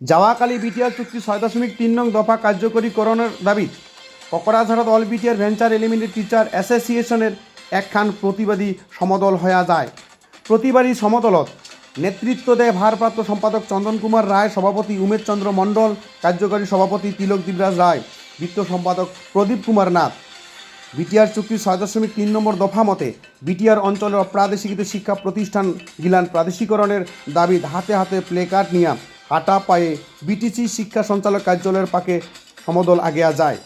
যাওয়াকালি BTR চুক্তি ৬.৩ নং দফা কার্যকরীকরণের দাবিত ককরাঝাড়ত all BTR venture elementary teacher অ্যাসোসিয়েশনের একখান প্রতিবাদী সমদল হয়ে যায়। প্রতিবাদী সমদলত নেতৃত্ব দেয় ভারপ্রাপ্ত সম্পাদক চন্দন কুমার রায়, সভাপতি উমেশ চন্দ্র মণ্ডল, কার্যকরী সভাপতি তিলক দিবরাজ রায়, বিত্ত সম্পাদক প্রদীপ কুমার নাথ। বিটিআর চুক্তির ৬.৩ নম্বর দফা মতে বিটিআর অঞ্চলের অপ্রাদেশিক শিক্ষা প্রতিষ্ঠান গিলান প্রাদেশিকরণের দাবিত হাতে হাতে প্লেকার্ড নিয়ে হাঁটা পায়ে বিটিসি শিক্ষা সঞ্চালক কার্যালয়ের পাকে সমদল আগিয়া যায়।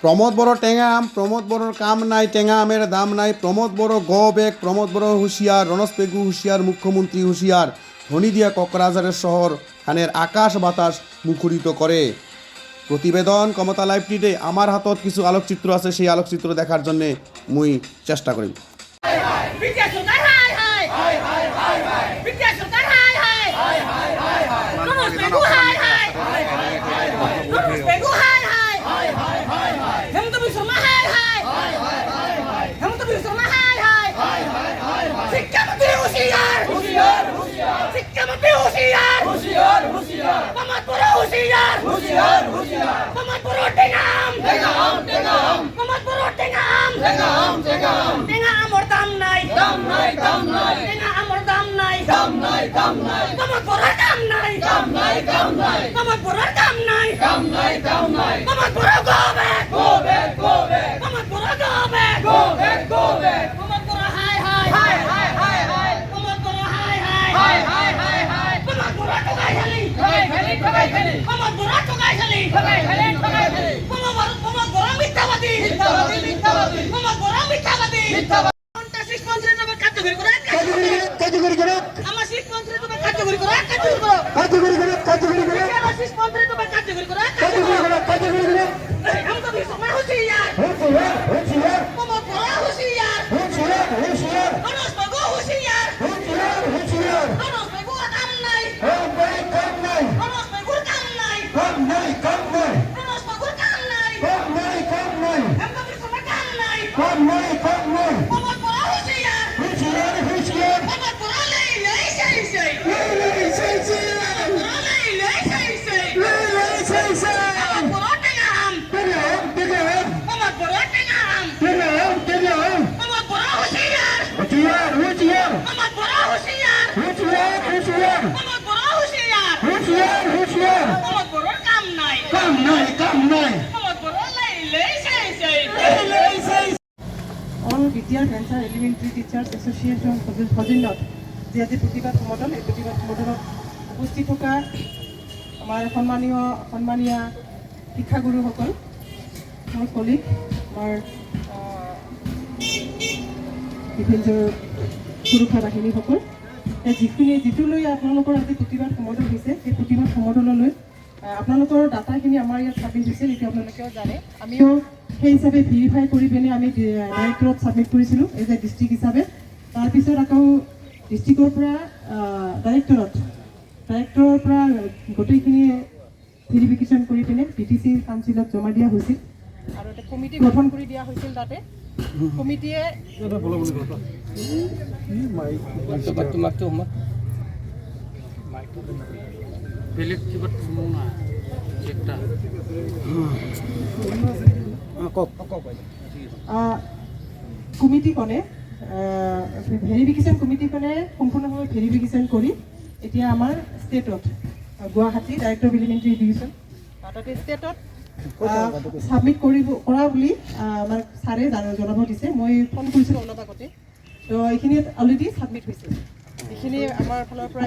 প্রমোদ বড় টেঙা আম, প্রমোদ বড়োর কাম নাই, টেঙা আমের দাম নাই, প্রমোদ বড় গ বেগ, প্রমোদ বড় হুঁশিয়ার, রণস পেগু হুঁশিয়ার, মুখ্যমন্ত্রী হুঁশিয়ার। ধ্বনি দিয়া ককরাঝাড়ের শহর খানের আকাশ বাতাস মুখরিত করে। প্রতিবেদন কমতা লাইভ টিডে। আমার হাতত কিছু আলোকচিত্র আছে, সেই আলোকচিত্র দেখার জন্য মুই চেষ্টা করি। All BTR venture elementary teachers association সৌজন্যত যি আজি প্ৰতিবাদ সমদল, এই প্ৰতিবাদ সমদলত উপস্থিত থকা আমাৰ সন্মানীয় শিক্ষাগুৰুসকল, মোৰ কলিগ, আমাৰ বিভিন্ন সুৰক্ষা বাহিনীসকল, যিটো লৈ আপোনালোকৰ আজি প্ৰতিবাদ সমদল হৈছে, সেই প্ৰতিবাদ সমদললৈ আপোনালোকৰ ডাটাখিনি আমাৰ ইয়াত ছাবমিট হৈছিল, এইটো আপোনালোকেও জানে। আমিও সেই হিচাপে ভেৰিফাই কৰি পিনে আমি ডাইৰেক্টৰত ছাবমিট কৰিছিলোঁ এজ এ ডিষ্ট্ৰিক্ট হিচাপে। তাৰপিছত আকৌ ডিষ্ট্ৰিক্টৰ পৰা ডাইৰেক্টৰৰ পৰা গোটেইখিনি ভেৰিফিকেশ্যন কৰি পিনে BTC কাউন্সিলত জমা দিয়া হৈছিল আৰু এটা কমিটি গঠন কৰি দিয়া হৈছিল। তাতে কমিটিয়ে কমিটিখনে ভেৰিফিকেশ্যন কমিটিখনে সম্পূৰ্ণভাৱে ভেৰিফিকেশ্যন কৰি এতিয়া আমাৰ ষ্টেটত Guwahati director of elementary education তাতে ষ্টেটত ছাবমিট কৰা বুলি আমাৰ ছাৰে জনাব দিছে। মই ফোন কৰিছিলোঁ অলপ আগতে, তো এইখিনিত অলৰেডি ছাবমিট হৈছে। এইখিনি আমাৰ ফালৰ পৰা